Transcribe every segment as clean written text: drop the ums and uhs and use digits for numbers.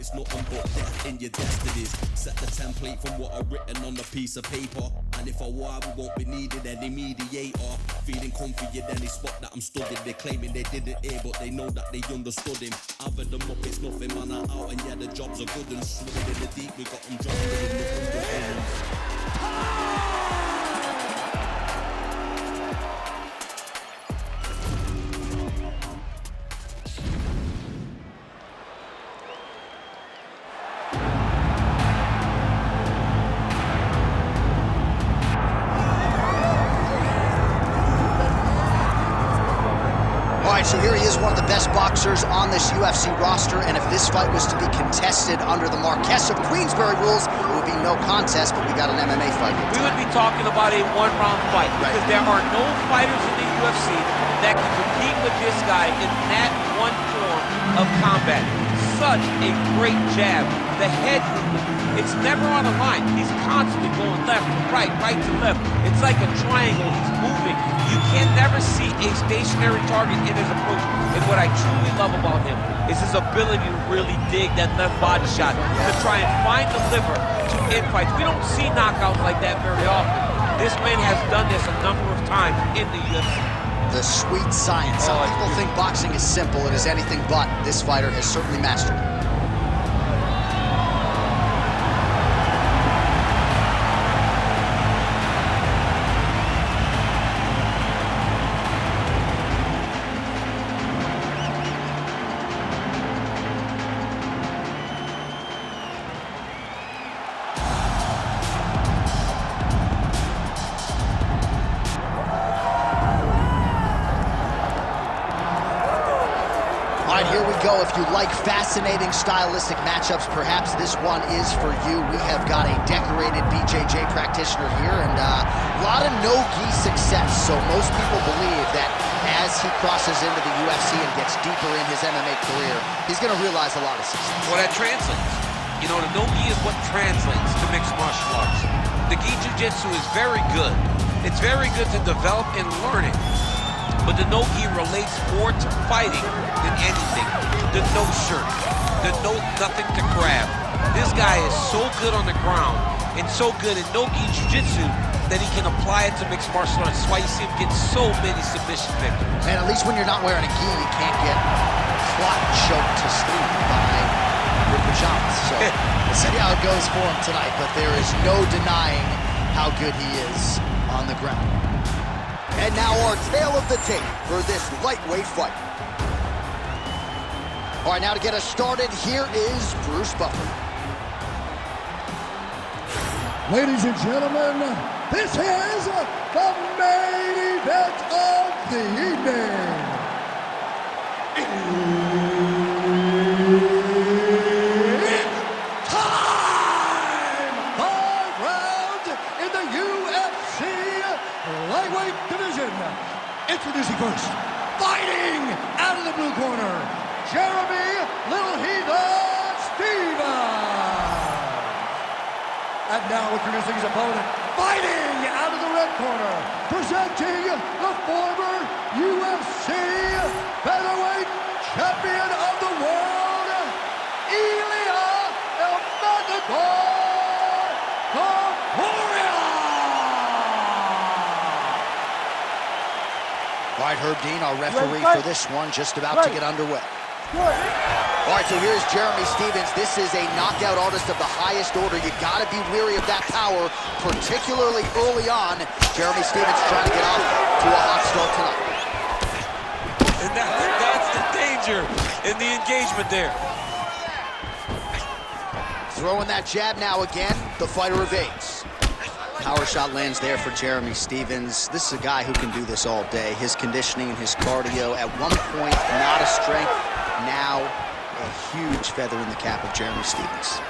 It's nothing but death in your destinies. Set the template from what I've written on a piece of paper. And if I war, we won't be needed any mediator. Feeling comfy in any spot that I'm stood in. They're claiming they didn't hear, but they know that they understood him. Other them up, it's nothing, man, I'm out. And yeah, the jobs are good and swimming in the deep. We got them dropping in nothing but So here he is, one of the best boxers on this UFC roster, and if this fight was to be contested under the Marquess of Queensberry rules, it would be no contest, but we got an MMA fight. We would be talking about a one-round fight, because there are no fighters in the UFC that can compete with this guy in that one form of combat. Such a great jab. The head movement, it's never on a line. He's constantly going left to right, right to left. It's like a triangle. He's moving. You can never see a stationary target in his approach. And what I truly love about him is his ability to really dig that left body shot to try and find the liver to end fights. We don't see knockouts like that very often. This man has done this a number of times in the UFC. The sweet science. Some people think boxing is simple. It is anything but. This fighter has certainly mastered it. Here we go. If you like fascinating stylistic matchups, perhaps this one is for you. We have got a decorated BJJ practitioner here and a lot of no-gi success. So most people believe that as he crosses into the UFC and gets deeper in his MMA career, he's going to realize a lot of success. Well, that translates. You know, the no-gi is what translates to mixed martial arts. The gi jiu-jitsu is very good. It's very good to develop and learn it. But the no-gi relates more to fighting than anything. The no shirt, the nothing to grab. This guy is so good on the ground and so good in no-gi jiu-jitsu that he can apply it to mixed martial arts. That's why you see him get so many submission victories. And at least when you're not wearing a gi, you can't get clot choked to sleep by your pajamas. So we'll see how it goes for him tonight, but there is no denying how good he is on the ground. And now our tale of the tape for this lightweight fight. All right, now to get us started, here is Bruce Buffer. Ladies and gentlemen, this is the main event of the evening. It's time! 5 rounds in the UFC lightweight division. Introducing first, fighting out of the blue corner, Jeremy Little Heathen Stevens. And now introducing his opponent, fighting out of the red corner, presenting the former UFC featherweight champion of the world, Ilya Topuria. All right, Herb Dean, our referee for this one, just about to get underway. All right, so here's Jeremy Stevens. This is a knockout artist of the highest order. You got to be weary of that power, particularly early on. Jeremy Stevens trying to get off to a hot start tonight. And that's the danger in the engagement there. Throwing that jab now again. The fighter evades. Power shot lands there for Jeremy Stevens. This is a guy who can do this all day. His conditioning and his cardio, at one point, not a strength. Now, a huge feather in the cap of Jeremy Stevens.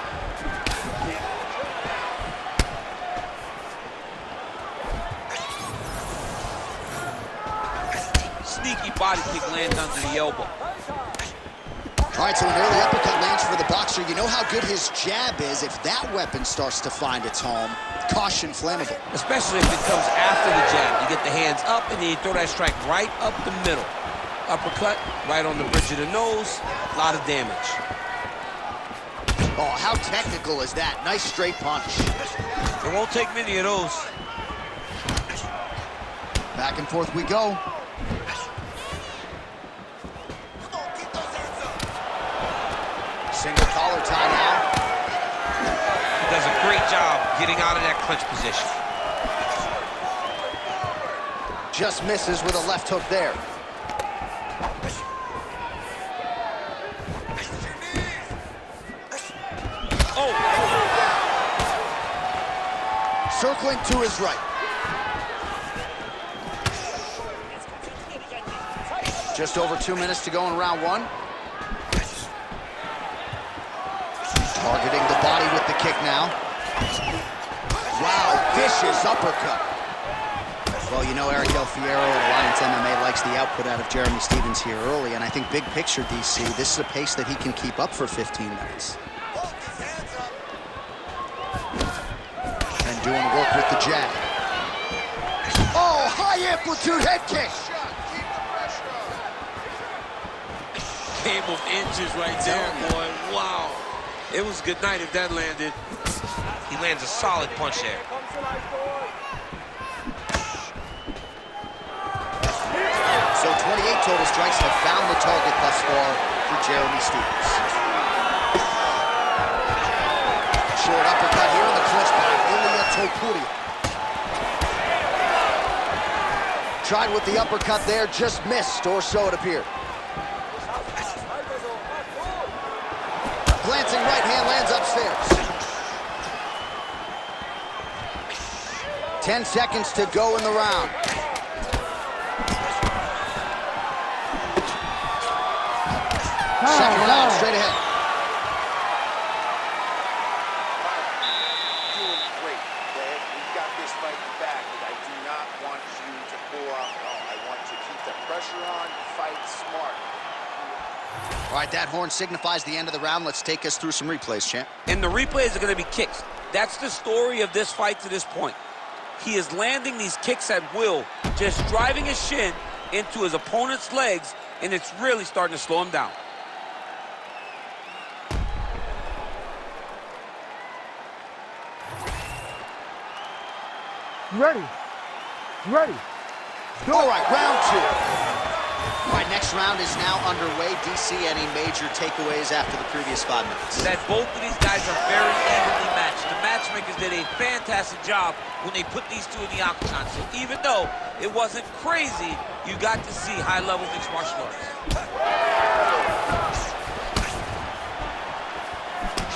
Sneaky body kick lands under the elbow. All right, so an early uppercut lands for the boxer. You know how good his jab is. If that weapon starts to find its home, caution flammable. Especially if it comes after the jab. You get the hands up and then you throw that strike right up the middle. Uppercut, right on the bridge of the nose, a lot of damage. Oh, how technical is that? Nice straight punch. It won't take many of those. Back and forth we go. Single collar tie now. He does a great job getting out of that clinch position. Just misses with a left hook there. Oh! Circling to his right. Just over 2 minutes to go in round one. Targeting the body with the kick now. Wow, vicious uppercut. Well, you know, Eric Del Fiero at Alliance MMA likes the output out of Jeremy Stephens here early, and I think big picture, DC, this is a pace that he can keep up for 15 minutes. And doing work with the jab. Oh, high amplitude head kick. Game of inches right there, boy. Wow. It was good night if that landed. He lands a solid punch there. So 28 total strikes have found the target thus far for Jeremy Stephens. Short uppercut here in the clinch by Topuria. Tried with the uppercut there, just missed, or so it appeared. Glancing right hand lands upstairs. 10 seconds to go in the round. Second round straight ahead. Doing great, okay? We've got this fight back, but I do not want you to pull off at all. I want you to keep the pressure on, fight smart. All right, that horn signifies the end of the round. Let's take us through some replays, champ. And the replays are going to be kicks. That's the story of this fight to this point. He is landing these kicks at will, just driving his shin into his opponent's legs, and it's really starting to slow him down. Ready. Ready. All right, round two. All right, next round is now underway. DC, any major takeaways after the previous 5 minutes? That both of these guys are very evenly matched. The matchmakers did a fantastic job when they put these two in the octagon. So even though it wasn't crazy, you got to see high-level mixed martial arts.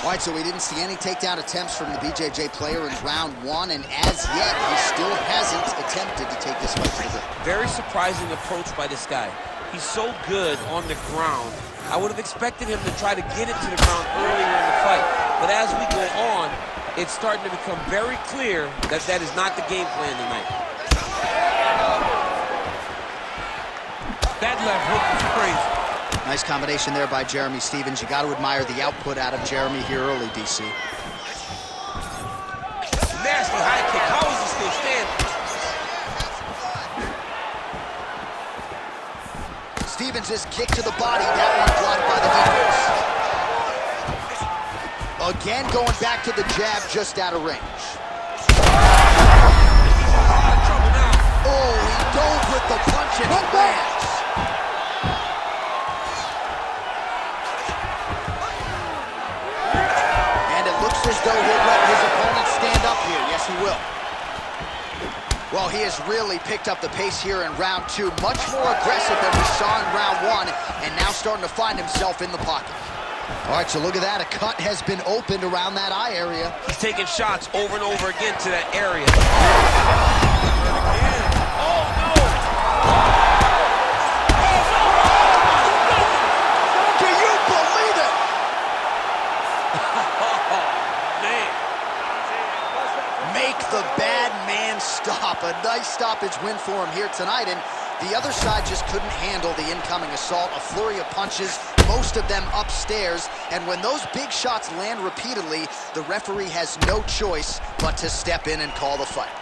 All right, so we didn't see any takedown attempts from the BJJ player in round one, and as yet, he still hasn't attempted to take this fight to the ground. Very surprising approach by this guy. He's so good on the ground. I would have expected him to try to get it to the ground earlier in the fight. But as we go on, it's starting to become very clear that that is not the game plan tonight. That left hook was crazy. Nice combination there by Jeremy Stephens. You got to admire the output out of Jeremy here early, DC. Nasty high kick. How is he still standing? Stephens' kick to the body. That one blocked by the defense. Again, going back to the jab, just out of range. Oh, he dove with the punch and it lands. As though he'll let his opponent stand up here. Yes, he will. Well, he has really picked up the pace here in round two. Much more aggressive than we saw in round one, and now starting to find himself in the pocket. All right, so look at that. A cut has been opened around that eye area. He's taking shots over and over again to that area. Oh, no! Do you believe it? Make the bad man stop. A nice stoppage win for him here tonight, and the other side just couldn't handle the incoming assault. A flurry of punches, most of them upstairs, and when those big shots land repeatedly, the referee has no choice but to step in and call the fight.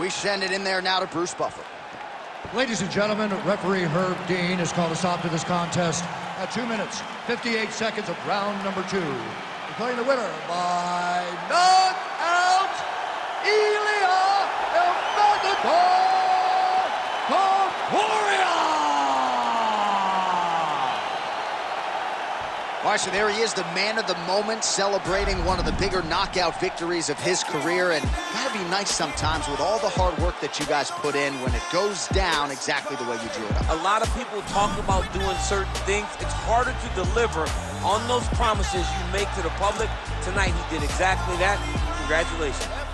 We send it in there now to Bruce Buffer. Ladies and gentlemen, referee Herb Dean has called a stop to this contest at 2 minutes, 58 seconds of round number 2. Declaring the winner by knockout, Ilya Topuria! All right, so there he is, the man of the moment, celebrating one of the bigger knockout victories of his career. And gotta be nice sometimes with all the hard work that you guys put in when it goes down exactly the way you drew it up. A lot of people talk about doing certain things. It's harder to deliver on those promises you make to the public. Tonight, he did exactly that. Congratulations.